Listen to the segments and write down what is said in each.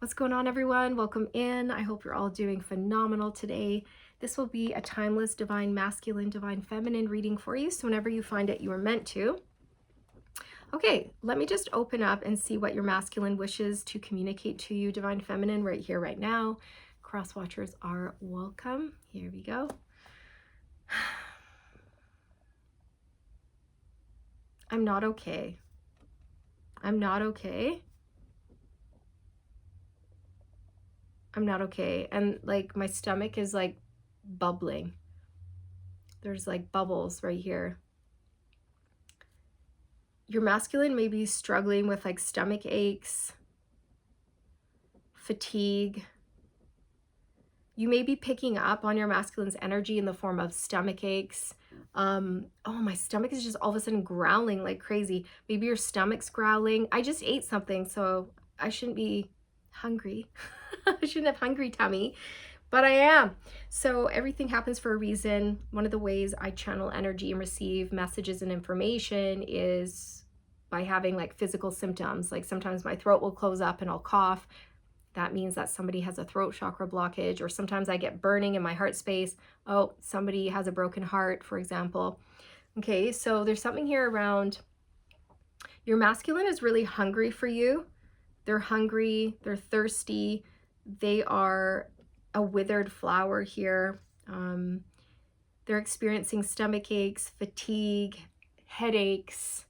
What's going on, everyone? Welcome in. I hope you're all doing phenomenal today. This will be a timeless divine masculine, divine feminine reading for you. So whenever you find it, you are meant to. Okay, let me just open up and see what your masculine wishes to communicate to you, divine feminine, right here, right now. Cross watchers are welcome. Here we go. I'm not okay. I'm not okay. I'm not okay. And like my stomach is like bubbling. There's like bubbles right here. Your masculine may be struggling with like stomach aches, fatigue. You may be picking up on your masculine's energy in the form of stomach aches. Oh, my stomach is just all of a sudden growling like crazy. Maybe your stomach's growling. I just ate something, so I shouldn't be hungry. I shouldn't have hungry tummy, but I am. So everything happens for a reason. One of the ways I channel energy and receive messages and information is by having like physical symptoms. Like sometimes my throat will close up and I'll cough. That means that somebody has a throat chakra blockage, or sometimes I get burning in my heart space. Oh, somebody has a broken heart, for example. Okay, so there's something here around your masculine is really hungry for you. They're hungry, they're thirsty, they are a withered flower here. They're experiencing stomach aches, fatigue, headaches,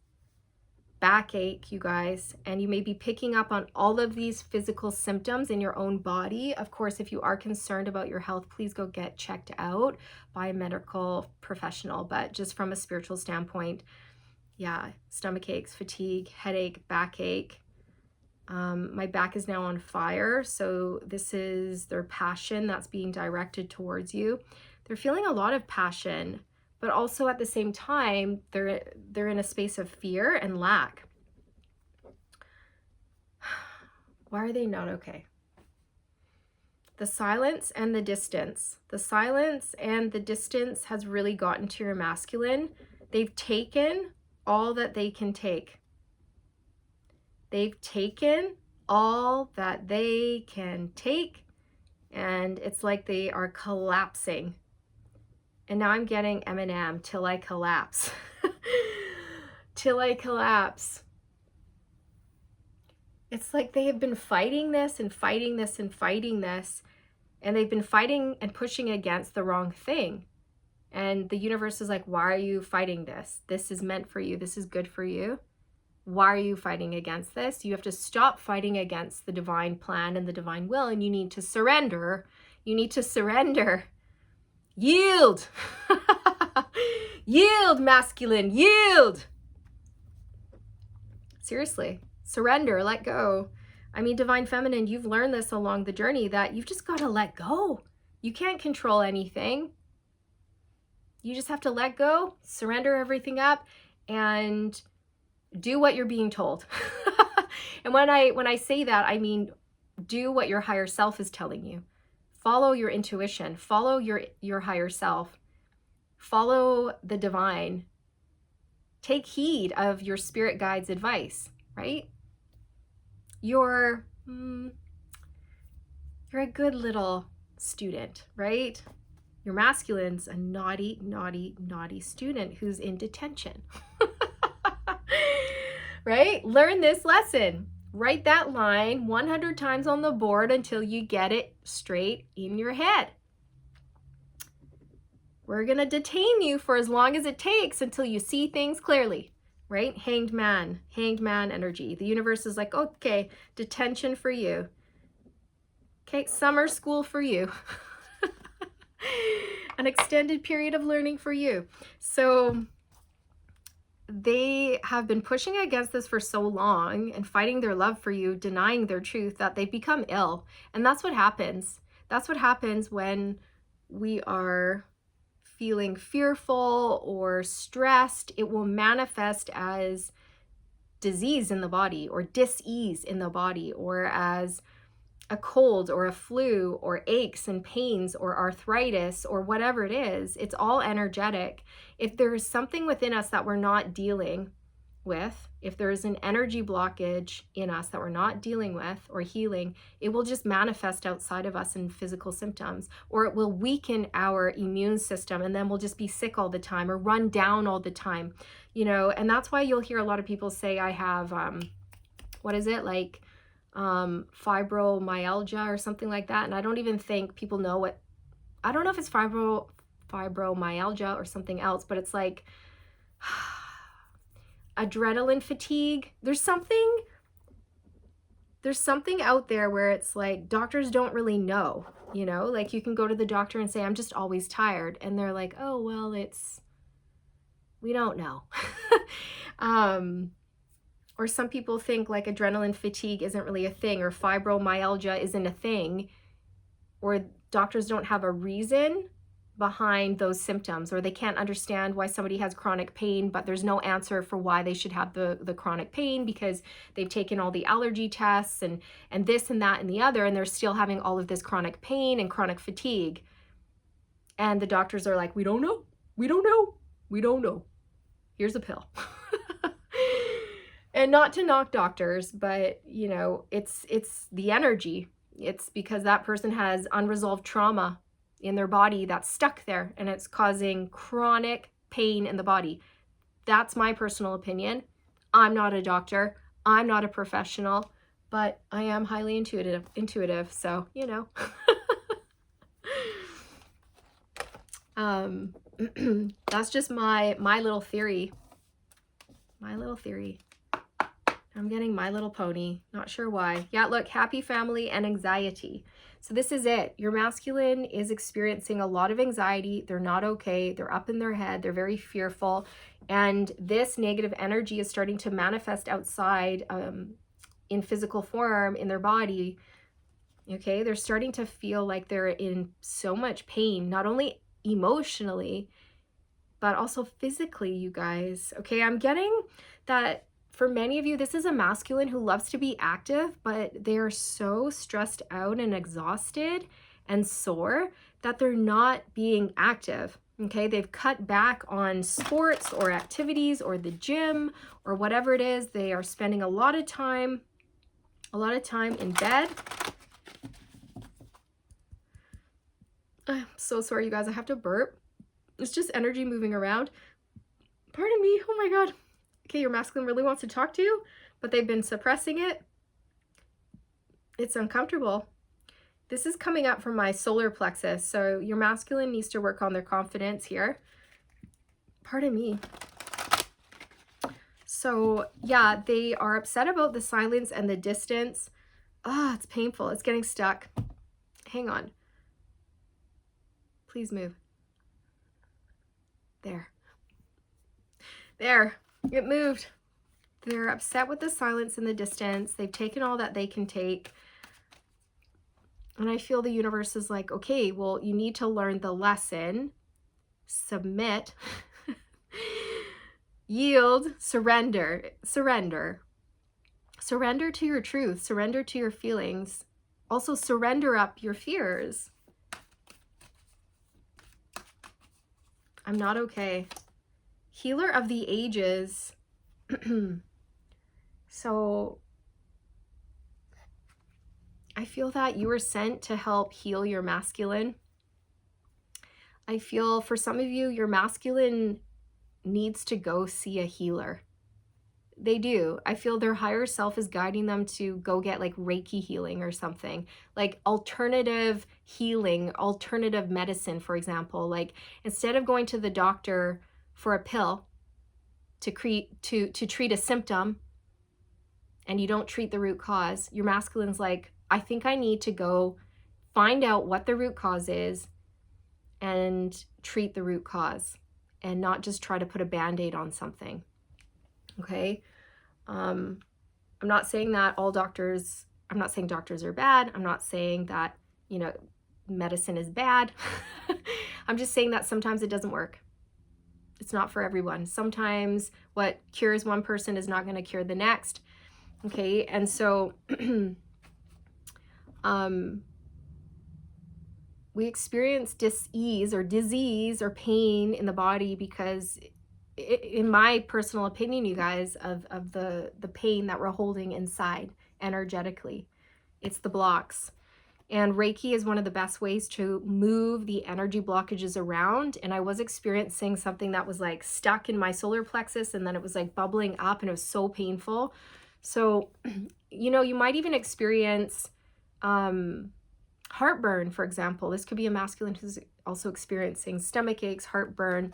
backache, you guys, and you may be picking up on all of these physical symptoms in your own body. Of course, if you are concerned about your health, please go get checked out by a medical professional. But just from a spiritual standpoint, yeah, stomach aches, fatigue, headache, backache. My back is now on fire. So this is their passion that's being directed towards you. They're feeling a lot of passion, but also at the same time, they're in a space of fear and lack. Why are they not okay? The silence and the distance. The silence and the distance has really gotten to your masculine. They've taken all that they can take. They've taken all that they can take, and it's like they are collapsing. And now I'm getting Eminem, Till I Collapse. Till I collapse. It's like they have been fighting this and fighting this and fighting this, and they've been fighting and pushing against the wrong thing. And the universe is like, why are you fighting this? This is meant for you. This is good for you. Why are you fighting against this? You have to stop fighting against the divine plan and the divine will, and you need to surrender. You need to surrender. Yield. Yield, masculine, yield. Seriously, surrender, let go. I mean, divine feminine, you've learned this along the journey that you've just got to let go. You can't control anything. You just have to let go, surrender everything up, and do what you're being told. And when I say that, I mean, do what your higher self is telling you. Follow your intuition, follow your higher self, follow the divine. Take heed of your spirit guide's advice, right? You're a good little student, right? Your masculine's a naughty, naughty, naughty student who's in detention. Right? Learn this lesson. Write that line 100 times on the board until you get it straight in your head. We're going to detain you for as long as it takes until you see things clearly, right? Hanged man energy. The universe is like, okay, detention for you. Okay, summer school for you. An extended period of learning for you. So they have been pushing against this for so long and fighting their love for you, denying their truth, that they've become ill. And that's what happens. That's what happens when we are feeling fearful or stressed. It will manifest as disease in the body, or dis-ease in the body, or as a cold or a flu, or aches and pains or arthritis or whatever it is. It's all energetic. If there is something within us that we're not dealing, with, if there's an energy blockage in us that we're not dealing with or healing, it will just manifest outside of us in physical symptoms, or it will weaken our immune system, and then we'll just be sick all the time or run down all the time, you know. And that's why you'll hear a lot of people say, I have, what is it, like fibromyalgia or something like that. And I don't even think people know what, I don't know if it's fibromyalgia or something else, but it's like adrenaline fatigue. There's something out there where it's like doctors don't really know, you know, like you can go to the doctor and say, I'm just always tired. And they're like, oh, well, we don't know. Or some people think like adrenaline fatigue isn't really a thing, or fibromyalgia isn't a thing, or doctors don't have a reason behind those symptoms, or they can't understand why somebody has chronic pain, but there's no answer for why they should have the chronic pain, because they've taken all the allergy tests and this and that and the other, and they're still having all of this chronic pain and chronic fatigue. And the doctors are like, we don't know. Here's a pill. And not to knock doctors, but you know, it's the energy. It's because that person has unresolved trauma in their body that's stuck there, and it's causing chronic pain in the body. That's my personal opinion. I'm not a doctor. I'm not a professional, but I am highly intuitive. So, you know, that's just my little theory. I'm getting My Little Pony. Not sure why. Yeah, look, happy family and anxiety. So this is it. Your masculine is experiencing a lot of anxiety. They're not okay. They're up in their head. They're very fearful. And this negative energy is starting to manifest outside in physical form in their body. Okay, they're starting to feel like they're in so much pain, not only emotionally, but also physically, you guys. Okay, I'm getting that for many of you, this is a masculine who loves to be active, but they are so stressed out and exhausted and sore that they're not being active. Okay, they've cut back on sports or activities or the gym or whatever it is. They are spending a lot of time in bed. I'm so sorry, you guys. I have to burp. It's just energy moving around. Pardon me. Oh my God. Okay, your masculine really wants to talk to you, but they've been suppressing it. It's uncomfortable. This is coming up from my solar plexus. So your masculine needs to work on their confidence here. Pardon me. So yeah, they are upset about the silence and the distance. Ah, it's painful. It's getting stuck. Hang on. Please move. There. It moved. They're upset with the silence and the distance. They've taken all that they can take. And I feel the universe is like, okay, well, you need to learn the lesson, submit, yield, surrender to your truth, surrender to your feelings. Also surrender up your fears. I'm not okay. Healer of the ages. So I feel that you were sent to help heal your masculine. I feel for some of you, your masculine needs to go see a healer. They do. I feel their higher self is guiding them to go get like Reiki healing or something, like alternative healing, alternative medicine, for example. Like instead of going to the doctor for a pill to treat a symptom, and you don't treat the root cause, your masculine's like, I think I need to go find out what the root cause is and treat the root cause, and not just try to put a Band-Aid on something. Okay? I'm not saying that all doctors, I'm not saying doctors are bad. I'm not saying that, you know, medicine is bad. I'm just saying that sometimes it doesn't work. It's not for everyone. Sometimes what cures one person is not going to cure the next. Okay, and so we experience dis-ease or disease or pain in the body because in my personal opinion, you guys, of the pain that we're holding inside energetically. It's the blocks. And Reiki is one of the best ways to move the energy blockages around. And I was experiencing something that was like stuck in my solar plexus, and then it was like bubbling up, and it was so painful. So, you know, you might even experience heartburn, for example. This could be a masculine who's also experiencing stomach aches, heartburn,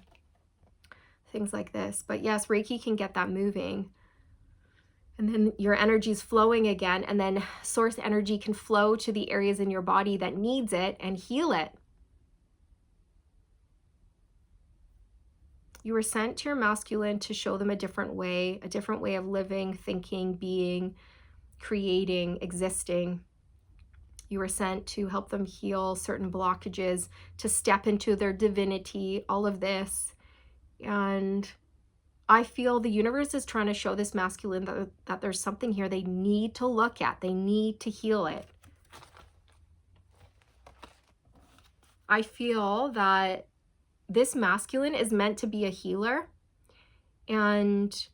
things like this. But yes, Reiki can get that moving. And then your energy is flowing again, and then source energy can flow to the areas in your body that needs it and heal it. You were sent to your masculine to show them a different way of living, thinking, being, creating, existing. You were sent to help them heal certain blockages, to step into their divinity, all of this. And I feel the universe is trying to show this masculine that there's something here they need to look at. They need to heal it. I feel that this masculine is meant to be a healer, and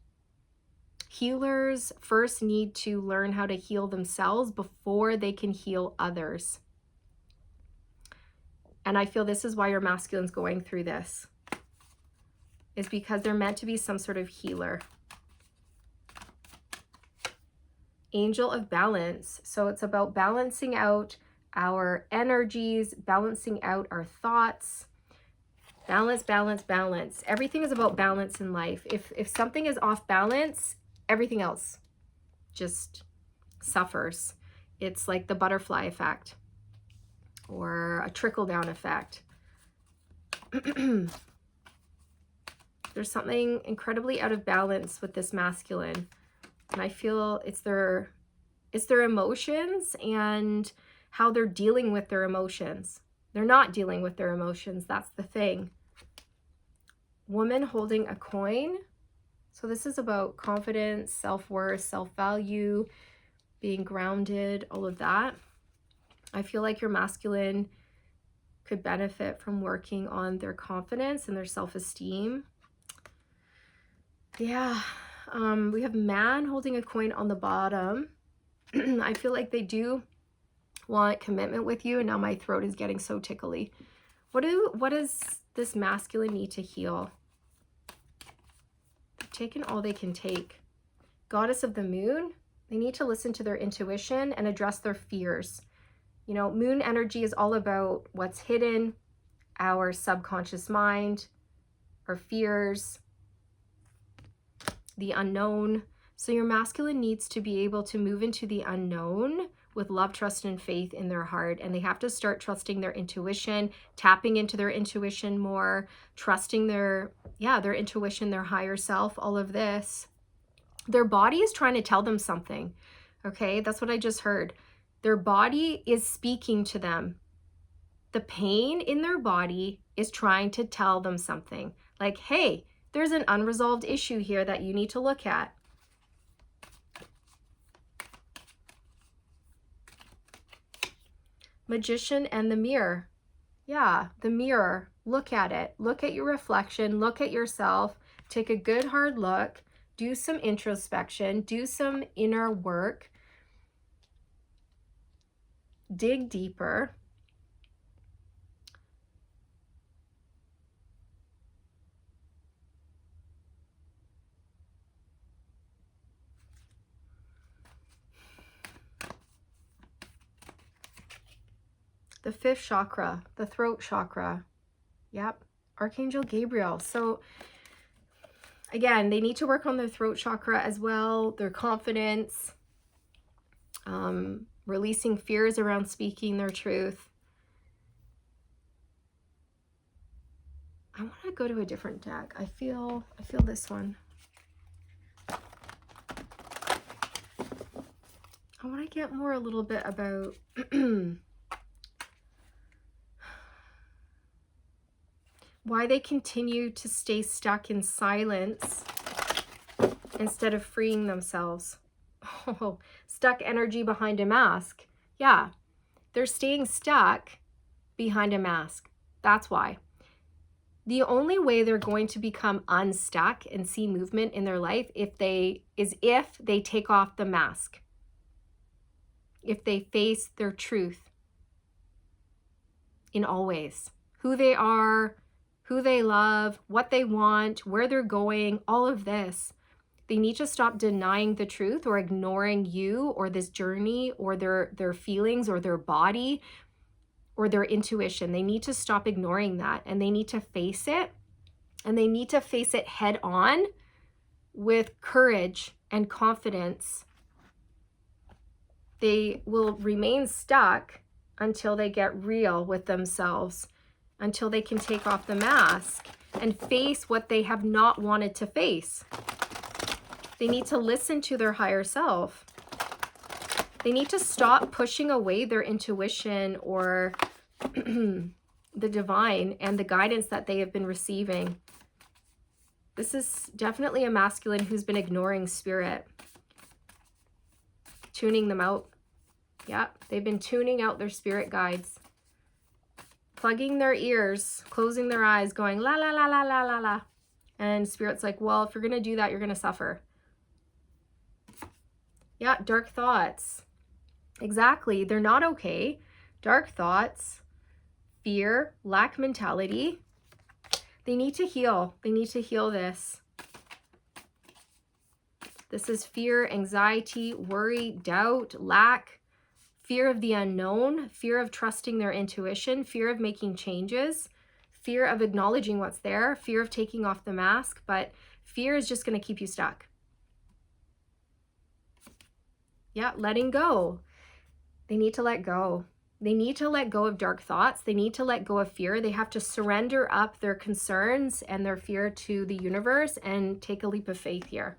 healers first need to learn how to heal themselves before they can heal others. And I feel this is why your masculine's going through this, is because they're meant to be some sort of healer. Angel of balance. So it's about balancing out our energies, balancing out our thoughts. Balance, balance, balance. Everything is about balance in life. If something is off balance, everything else just suffers. It's like the butterfly effect or a trickle-down effect. There's something incredibly out of balance with this masculine. And I feel it's their emotions and how they're dealing with their emotions. They're not dealing with their emotions. That's the thing. Woman holding a coin. So this is about confidence, self-worth, self-value, being grounded, all of that. I feel like your masculine could benefit from working on their confidence and their self-esteem. Yeah, we have man holding a coin on the bottom. I feel like they do want commitment with you, and now my throat is getting so tickly. What does this masculine need to heal? They've taken all they can take. Goddess of the moon, they need to listen to their intuition and address their fears. You know, moon energy is all about what's hidden, our subconscious mind, our fears, the unknown. So your masculine needs to be able to move into the unknown with love, trust, and faith in their heart. And they have to start trusting their intuition, tapping into their intuition more, trusting their intuition, their higher self, all of this. Their body is trying to tell them something. Okay, that's what I just heard. Their body is speaking to them. The pain in their body is trying to tell them something. Like, hey, there's an unresolved issue here that you need to look at. Magician and the mirror. Yeah, the mirror. Look at it. Look at your reflection. Look at yourself. Take a good hard look. Do some introspection. Do some inner work. Dig deeper. The fifth chakra, the throat chakra. Yep, Archangel Gabriel. So again, they need to work on their throat chakra as well, their confidence, releasing fears around speaking their truth. I want to go to a different deck. I feel this one. I want to get more a little bit about why they continue to stay stuck in silence instead of freeing themselves. Oh, stuck energy behind a mask. Yeah, they're staying stuck behind a mask. That's why. The only way they're going to become unstuck and see movement in their life if they take off the mask. If they face their truth in all ways. Who they are, who they love, what they want, where they're going, all of this. They need to stop denying the truth or ignoring you or this journey or their feelings or their body or their intuition. They need to stop ignoring that, and they need to face it, and they need to face it head on with courage and confidence. They will remain stuck until they get real with themselves, until they can take off the mask and face what they have not wanted to face. They need to listen to their higher self. They need to stop pushing away their intuition or the divine and the guidance that they have been receiving. This is definitely a masculine who's been ignoring spirit, tuning them out. Yeah, they've been tuning out their spirit guides, plugging their ears, closing their eyes, going la la la la la la la. And spirit's like, well, if you're going to do that, you're going to suffer. Yeah, dark thoughts. Exactly. They're not okay. Dark thoughts, fear, lack mentality. They need to heal. They need to heal this. This is fear, anxiety, worry, doubt, lack, fear of the unknown, fear of trusting their intuition, fear of making changes, fear of acknowledging what's there, fear of taking off the mask, but fear is just going to keep you stuck. Yeah, letting go. They need to let go. They need to let go of dark thoughts. They need to let go of fear. They have to surrender up their concerns and their fear to the universe and take a leap of faith here.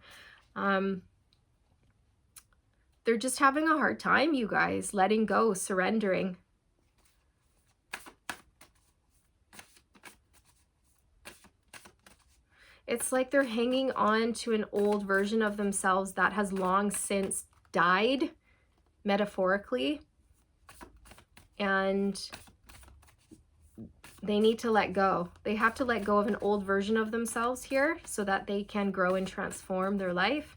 They're just having a hard time, you guys, letting go, surrendering. It's like they're hanging on to an old version of themselves that has long since died, metaphorically, and they need to let go. They have to let go of an old version of themselves here so that they can grow and transform their life.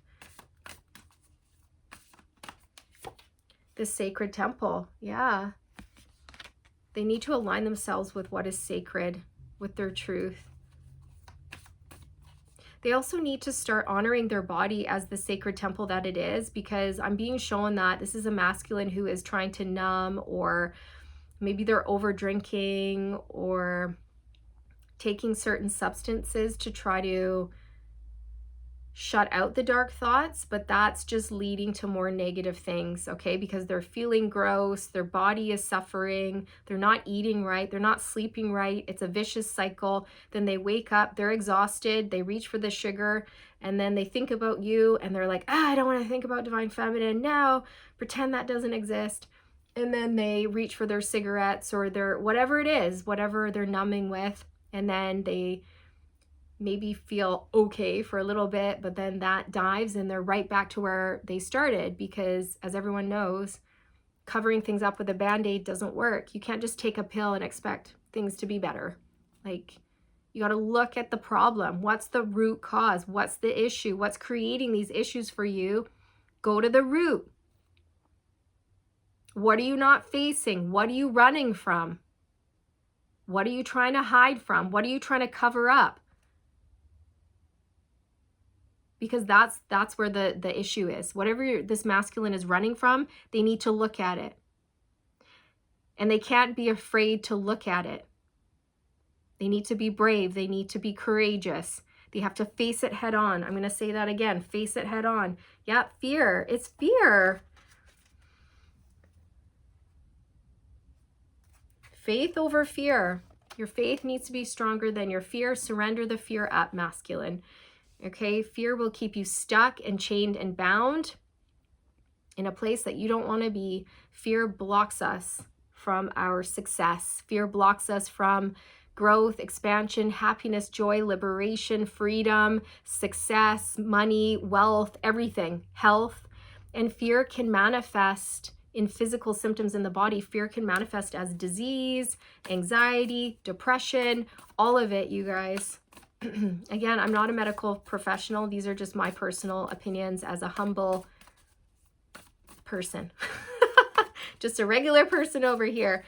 The sacred temple, yeah. They need to align themselves with what is sacred, with their truth. They also need to start honoring their body as the sacred temple that it is, because I'm being shown that this is a masculine who is trying to numb, or maybe they're over drinking or taking certain substances to try to shut out the dark thoughts, but that's just leading to more negative things, okay? Because they're feeling gross, their body is suffering, they're not eating right, they're not sleeping right. It's a vicious cycle. Then they wake up, they're exhausted, they reach for the sugar, and then they think about you and they're like, I don't want to think about divine feminine now, pretend that doesn't exist. And then they reach for their cigarettes or their whatever it is, whatever they're numbing with, and then they maybe feel okay for a little bit, but then that dives and they're right back to where they started, because as everyone knows, covering things up with a band-aid doesn't work. You can't just take a pill and expect things to be better. Like, you got to look at the problem. What's the root cause? What's the issue? What's creating these issues for you? Go to the root. What are you not facing? What are you running from? What are you trying to hide from? What are you trying to cover up? Because that's where the issue is. Whatever this masculine is running from, they need to look at it. And they can't be afraid to look at it. They need to be brave. They need to be courageous. They have to face it head on. I'm going to say that again. Face it head on. Yeah, fear. It's fear. Faith over fear. Your faith needs to be stronger than your fear. Surrender the fear up, masculine. Okay, fear will keep you stuck and chained and bound in a place that you don't want to be. Fear blocks us from our success. Fear blocks us from growth, expansion, happiness, joy, liberation, freedom, success, money, wealth, everything, health. And fear can manifest in physical symptoms in the body. Fear can manifest as disease, anxiety, depression, all of it, you guys. Again, I'm not a medical professional. These are just my personal opinions as a humble person. Just a regular person over here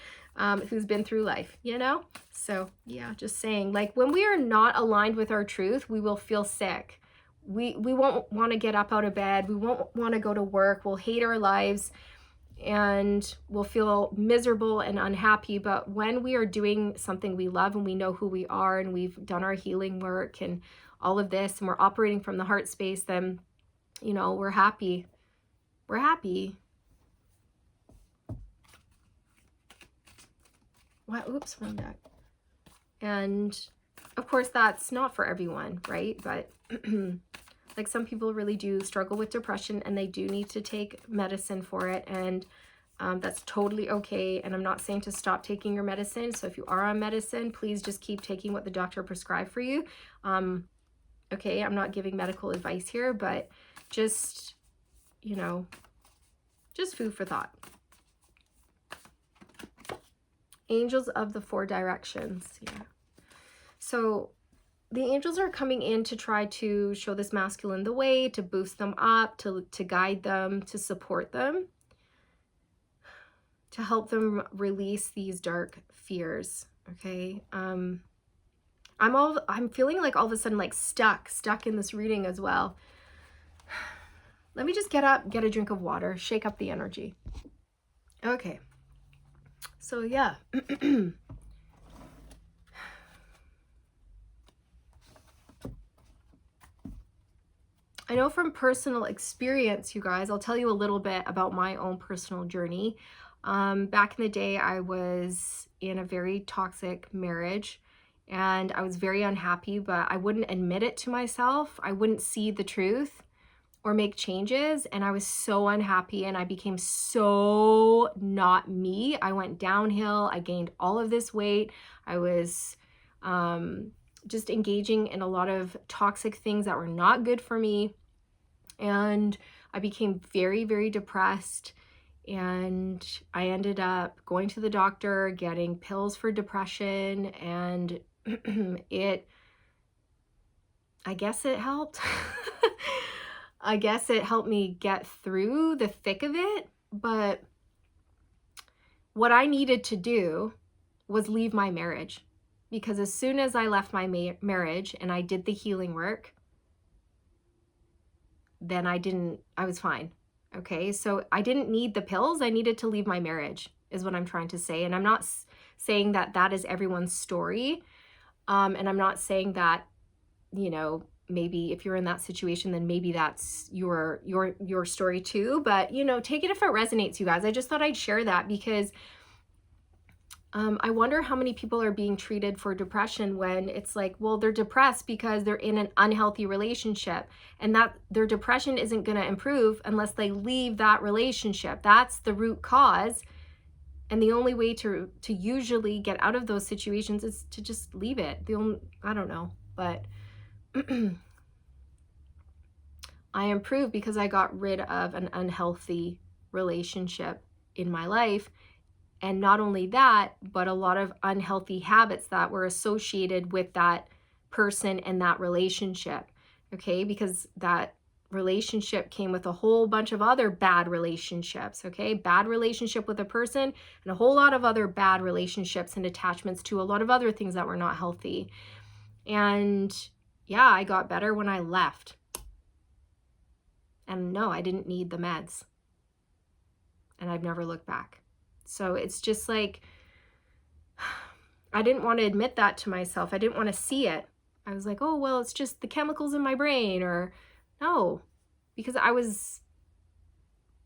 who's been through life, you know? So yeah, just saying, like, when we are not aligned with our truth, we will feel sick. We won't want to get up out of bed. We won't want to go to work. We'll hate our lives and we'll feel miserable and unhappy. But when we are doing something we love and we know who we are and we've done our healing work and all of this and we're operating from the heart space, then, you know, we're happy. We're happy. What? Oops, one back. And of course, that's not for everyone, right? But like some people really do struggle with depression and they do need to take medicine for it. And that's totally okay. And I'm not saying to stop taking your medicine. So if you are on medicine, please just keep taking what the doctor prescribed for you. Okay, I'm not giving medical advice here, but just, you know, just food for thought. Angels of the four directions. Yeah. So the angels are coming in to try to show this masculine the way, to boost them up, to guide them, to support them, to help them release these dark fears. Okay. I'm feeling like all of a sudden like stuck in this reading as well. Let me just get up, get a drink of water, shake up the energy. Okay. So yeah. I know from personal experience, you guys, I'll tell you a little bit about my own personal journey. Back in the day, I was in a very toxic marriage and I was very unhappy, but I wouldn't admit it to myself. I wouldn't see the truth or make changes. And I was so unhappy and I became so not me. I went downhill. I gained all of this weight. I was just engaging in a lot of toxic things that were not good for me. And I became very, very depressed. And I ended up going to the doctor, getting pills for depression, and I guess it helped. I guess it helped me get through the thick of it, but what I needed to do was leave my marriage, because as soon as I left my marriage and I did the healing work, then I was fine. Okay, so I didn't need the pills. I needed to leave my marriage is what I'm trying to say. And I'm not saying that that is everyone's story. And I'm not saying that, you know, maybe if you're in that situation, then maybe that's your story too. But, you know, take it if it resonates, you guys. I just thought I'd share that because I wonder how many people are being treated for depression when it's like, well, they're depressed because they're in an unhealthy relationship, and that their depression isn't going to improve unless they leave that relationship. That's the root cause. And the only way to usually get out of those situations is to just leave it. I don't know, but I improved because I got rid of an unhealthy relationship in my life. And not only that, but a lot of unhealthy habits that were associated with that person and that relationship. Okay, because that relationship came with a whole bunch of other bad relationships. Okay, bad relationship with a person and a whole lot of other bad relationships and attachments to a lot of other things that were not healthy. And yeah, I got better when I left. And no, I didn't need the meds. And I've never looked back. So it's just like, I didn't want to admit that to myself. I didn't want to see it. I was like, oh, well, it's just the chemicals in my brain, or no, because I was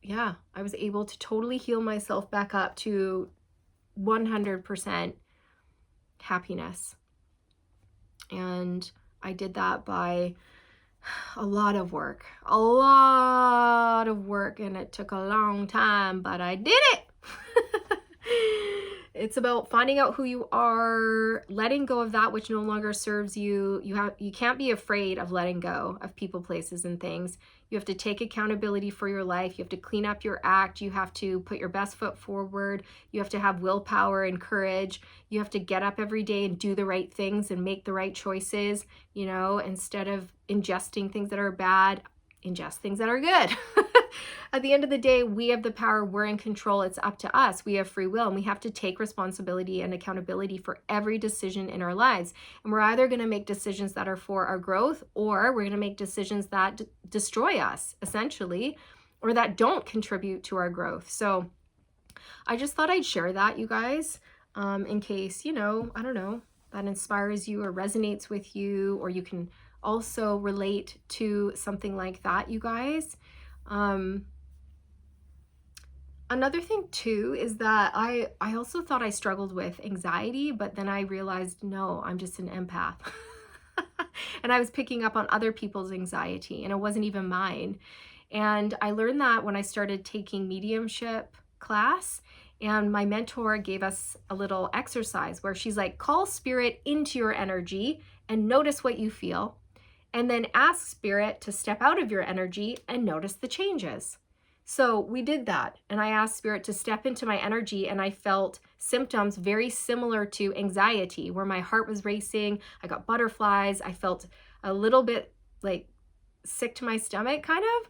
able to totally heal myself back up to 100% happiness. And I did that by a lot of work, and it took a long time, but I did it. It's about finding out who you are, letting go of that which no longer serves you. You can't be afraid of letting go of people, places, and things. You have to take accountability for your life. You have to clean up your act. You have to put your best foot forward. You have to have willpower and courage. You have to get up every day and do the right things and make the right choices, you know, instead of ingesting things that are bad, ingest things that are good. At the end of the day, we have the power. We're in control. It's up to us. We have free will, and we have to take responsibility and accountability for every decision in our lives. And we're either going to make decisions that are for our growth, or we're going to make decisions that destroy us, essentially, or that don't contribute to our growth. So I just thought I'd share that, you guys, in case, you know, I don't know, that inspires you or resonates with you, or you can also relate to something like that, you guys. Another thing too is that I also thought I struggled with anxiety, but then I realized, no, I'm just an empath. And I was picking up on other people's anxiety, and it wasn't even mine. And I learned that when I started taking mediumship class, and my mentor gave us a little exercise where she's like, call spirit into your energy and notice what you feel, and then ask spirit to step out of your energy and notice the changes. So we did that, and I asked spirit to step into my energy, and I felt symptoms very similar to anxiety, where my heart was racing, I got butterflies, I felt a little bit like sick to my stomach kind of,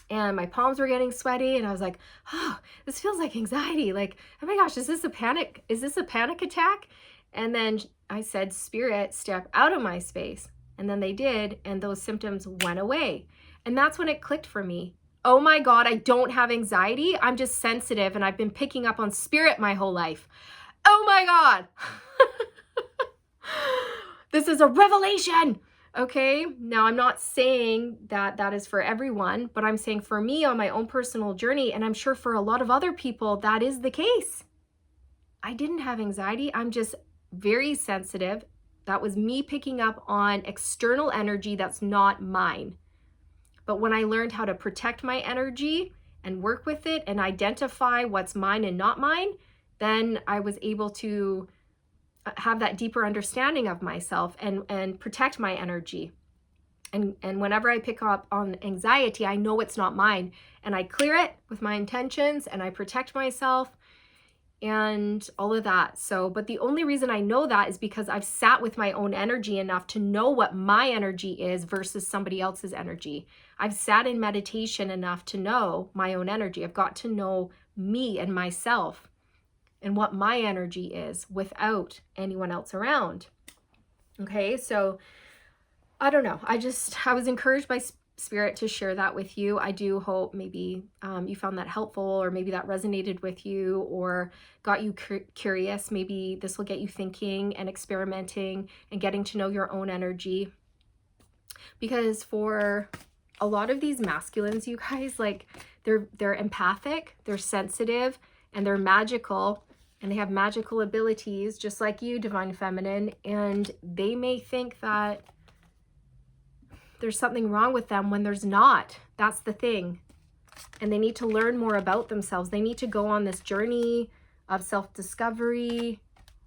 and my palms were getting sweaty, and I was like, oh, this feels like anxiety. Like, oh my gosh, is this a panic attack? And then I said, spirit, step out of my space. And then they did, and those symptoms went away. And that's when it clicked for me. Oh my God, I don't have anxiety. I'm just sensitive, and I've been picking up on spirit my whole life. Oh my God. This is a revelation. Okay, now I'm not saying that that is for everyone, but I'm saying for me on my own personal journey, and I'm sure for a lot of other people, that is the case. I didn't have anxiety. I'm just very sensitive. That was me picking up on external energy that's not mine. But when I learned how to protect my energy and work with it and identify what's mine and not mine, then I was able to have that deeper understanding of myself and protect my energy. And whenever I pick up on anxiety, I know it's not mine, and I clear it with my intentions, and I protect myself and all of that. So, but the only reason I know that is because I've sat with my own energy enough to know what my energy is versus somebody else's energy. I've sat in meditation enough to know my own energy. I've got to know me and myself and what my energy is without anyone else around. Okay, so I don't know. I was encouraged by spirit to share that with you. I do hope maybe you found that helpful, or maybe that resonated with you or got you curious. Maybe this will get you thinking and experimenting and getting to know your own energy. Because for a lot of these masculines, you guys, like they're empathic, they're sensitive, and they're magical, and they have magical abilities just like you, Divine Feminine, and they may think that there's something wrong with them when there's not. That's the thing. And they need to learn more about themselves. They need to go on this journey of self-discovery,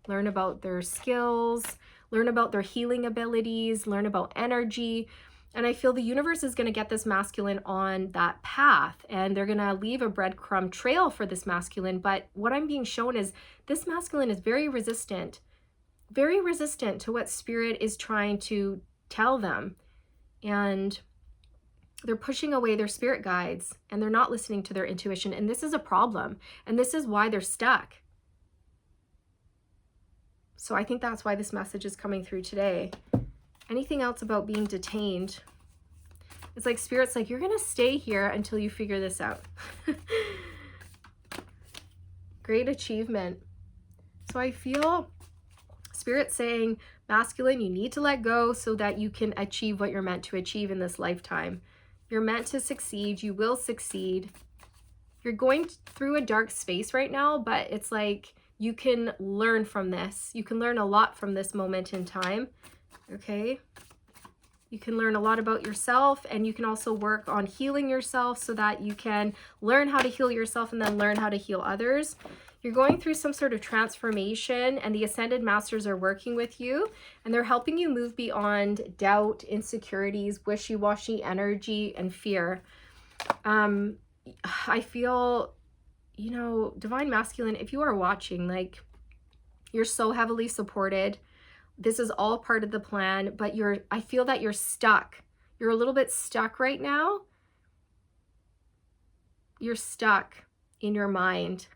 learn about their skills, learn about their healing abilities, learn about energy. And I feel the universe is going to get this masculine on that path, and they're going to leave a breadcrumb trail for this masculine. But what I'm being shown is this masculine is very resistant to what spirit is trying to tell them. And they're pushing away their spirit guides, and they're not listening to their intuition. And this is a problem. And this is why they're stuck. So I think that's why this message is coming through today. Anything else about being detained? It's like spirit's like, you're going to stay here until you figure this out. Great achievement. So I feel spirit saying, masculine, you need to let go so that you can achieve what you're meant to achieve in this lifetime. You're meant to succeed. You will succeed. You're going through a dark space right now, but it's like you can learn from this. You can learn a lot from this moment in time. Okay. You can learn a lot about yourself, and you can also work on healing yourself so that you can learn how to heal yourself and then learn how to heal others. You're going through some sort of transformation, and the Ascended Masters are working with you, and they're helping you move beyond doubt, insecurities, wishy-washy energy, and fear. I feel, you know, Divine Masculine, if you are watching, like, you're so heavily supported. This is all part of the plan, but I feel that you're stuck. You're a little bit stuck right now. You're stuck in your mind.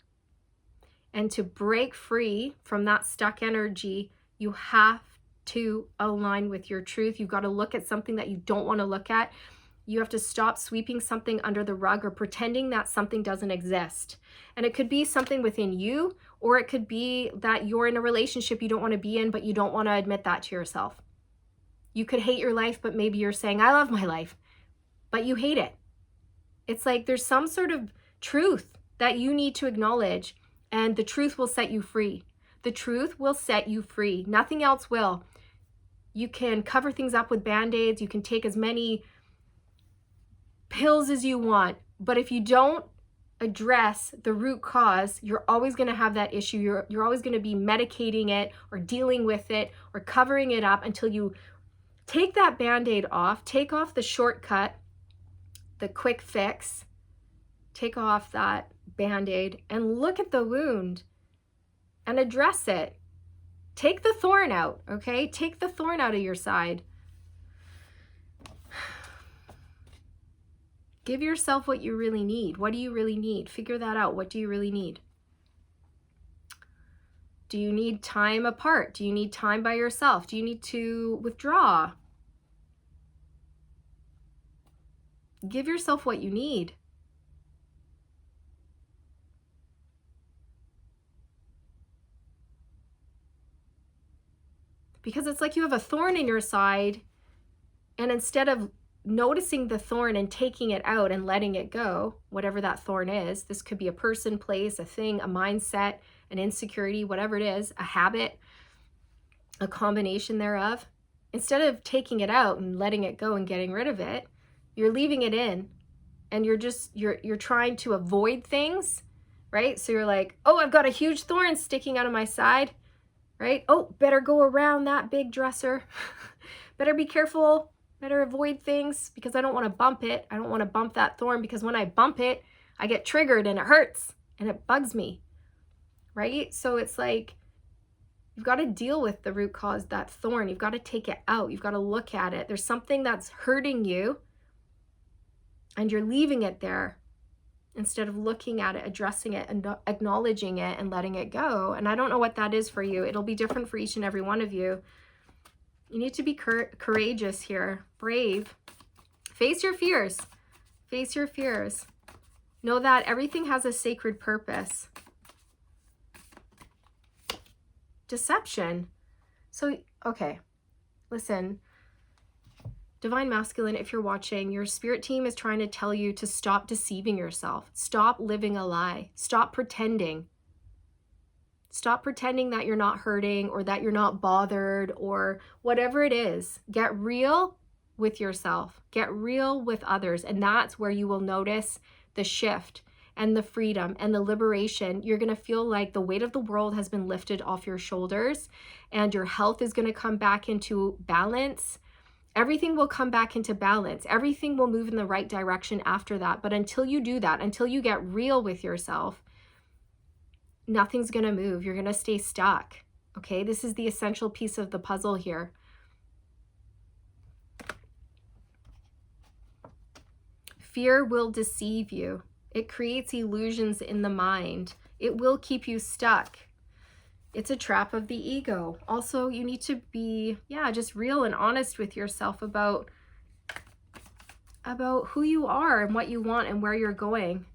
And to break free from that stuck energy, you have to align with your truth. You've got to look at something that you don't want to look at. You have to stop sweeping something under the rug or pretending that something doesn't exist. And it could be something within you, or it could be that you're in a relationship you don't want to be in, but you don't want to admit that to yourself. You could hate your life, but maybe you're saying, I love my life, but you hate it. It's like there's some sort of truth that you need to acknowledge, and the truth will set you free. The truth will set you free. Nothing else will. You can cover things up with Band-Aids. You can take as many pills as you want, but if you don't address the root cause, you're always going to have that issue. You're always going to be medicating it or dealing with it or covering it up until you take that Band-Aid off, take off the shortcut, the quick fix, take off that Band-Aid and look at the wound and address it. Take the thorn out, okay? Take the thorn out of your side. Give yourself what you really need. What do you really need? Figure that out. What do you really need? Do you need time apart? Do you need time by yourself? Do you need to withdraw? Give yourself what you need. Because it's like you have a thorn in your side, and instead of noticing the thorn and taking it out and letting it go, whatever that thorn is, this could be a person, place, a thing, a mindset, an insecurity, whatever it is, a habit, a combination thereof. Instead of taking it out and letting it go and getting rid of it, you're leaving it in, and you're trying to avoid things, right? So you're like, oh, I've got a huge thorn sticking out of my side, right? Oh, better go around that big dresser. Better be careful. Better avoid things because I don't want to bump it. I don't want to bump that thorn because when I bump it, I get triggered and it hurts and it bugs me, right? So it's like you've got to deal with the root cause, that thorn. You've got to take it out. You've got to look at it. There's something that's hurting you and you're leaving it there instead of looking at it, addressing it, and acknowledging it and letting it go. And I don't know what that is for you. It'll be different for each and every one of you. You need to be courageous here, brave. Face your fears. Face your fears. Know that everything has a sacred purpose. Deception. So, okay, listen. Divine Masculine, if you're watching, your spirit team is trying to tell you to stop deceiving yourself. Stop living a lie. Stop pretending. Stop pretending that you're not hurting or that you're not bothered or whatever it is. Get real with yourself. Get real with others. And that's where you will notice the shift and the freedom and the liberation. You're going to feel like the weight of the world has been lifted off your shoulders and your health is going to come back into balance. Everything will come back into balance. Everything will move in the right direction after that. But until you do that, until you get real with yourself, nothing's going to move. You're going to stay stuck. Okay, this is the essential piece of the puzzle here. Fear will deceive you. It creates illusions in the mind. It will keep you stuck. It's a trap of the ego. Also, you need to be, just real and honest with yourself about who you are and what you want and where you're going.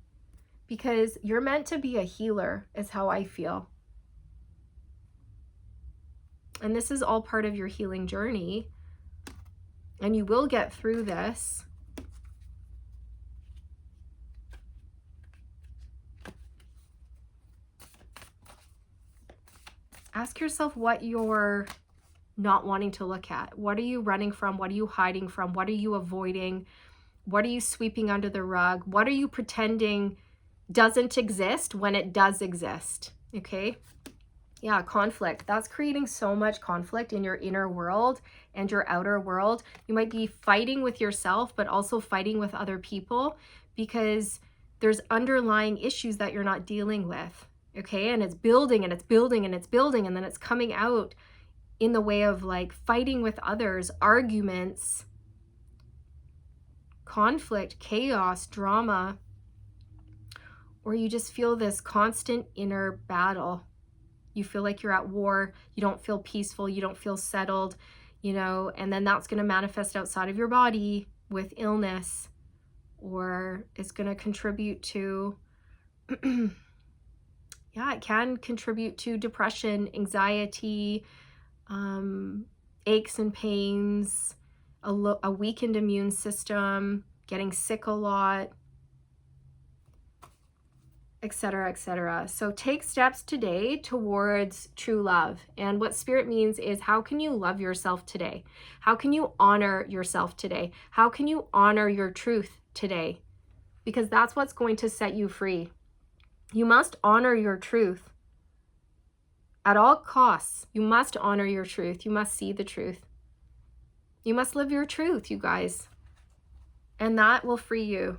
Because you're meant to be a healer, is how I feel. And this is all part of your healing journey. And you will get through this. Ask yourself what your not wanting to look at? What are you running from? What are you hiding from? What are you avoiding? What are you sweeping under the rug? What are you pretending doesn't exist when it does exist? Okay. Yeah, conflict. That's creating so much conflict in your inner world and your outer world. You might be fighting with yourself, but also fighting with other people because there's underlying issues that you're not dealing with. Okay. And it's building and it's building and it's building. And then it's coming out in the way of like fighting with others, arguments, conflict, chaos, drama, or you just feel this constant inner battle. You feel like you're at war, you don't feel peaceful, you don't feel settled, you know, and then that's going to manifest outside of your body with illness, or it's going to contribute to, yeah, it can contribute to depression, anxiety, aches and pains, a weakened immune system, getting sick a lot, etc., etc. So take steps today towards true love. And what spirit means is, how can you love yourself today? How can you honor yourself today? How can you honor your truth today? Because that's what's going to set you free. You must honor your truth at all costs. You must honor your truth. You must see the truth. You must live your truth, you guys. And that will free you.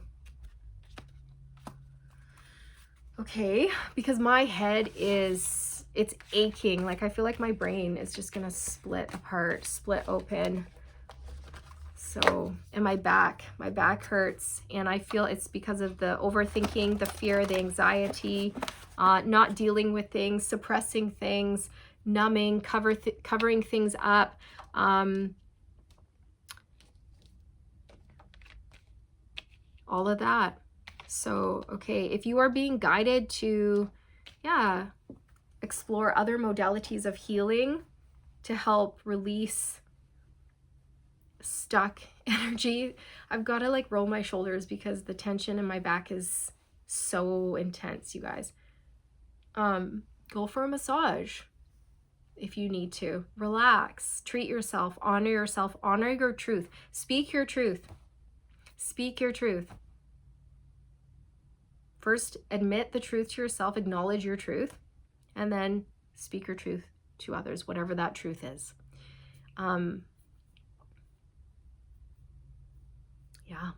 Okay, because my head it's aching. Like I feel like my brain is just gonna split apart, split open. So, and my back hurts, and I feel it's because of the overthinking, the fear, the anxiety, not dealing with things, suppressing things, numbing, covering things up. All of that. So, okay, if you are being guided to, yeah, explore other modalities of healing to help release stuck energy, I've got to like roll my shoulders because the tension in my back is so intense, you guys. Go for a massage if you need to. Relax, treat yourself, honor your truth. Speak your truth. Speak your truth. First, admit the truth to yourself, acknowledge your truth, and then speak your truth to others, whatever that truth is. Yeah.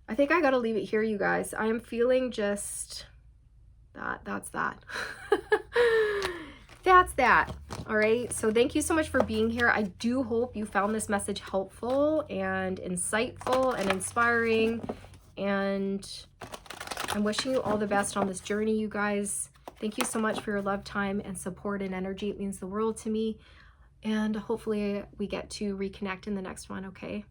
I think I got to leave it here, you guys. I am feeling just that's that. That's that. All right. So thank you so much for being here. I do hope you found this message helpful and insightful and inspiring. And I'm wishing you all the best on this journey, you guys. Thank you so much for your love, time, and support and energy. It means the world to me. And hopefully we get to reconnect in the next one, okay?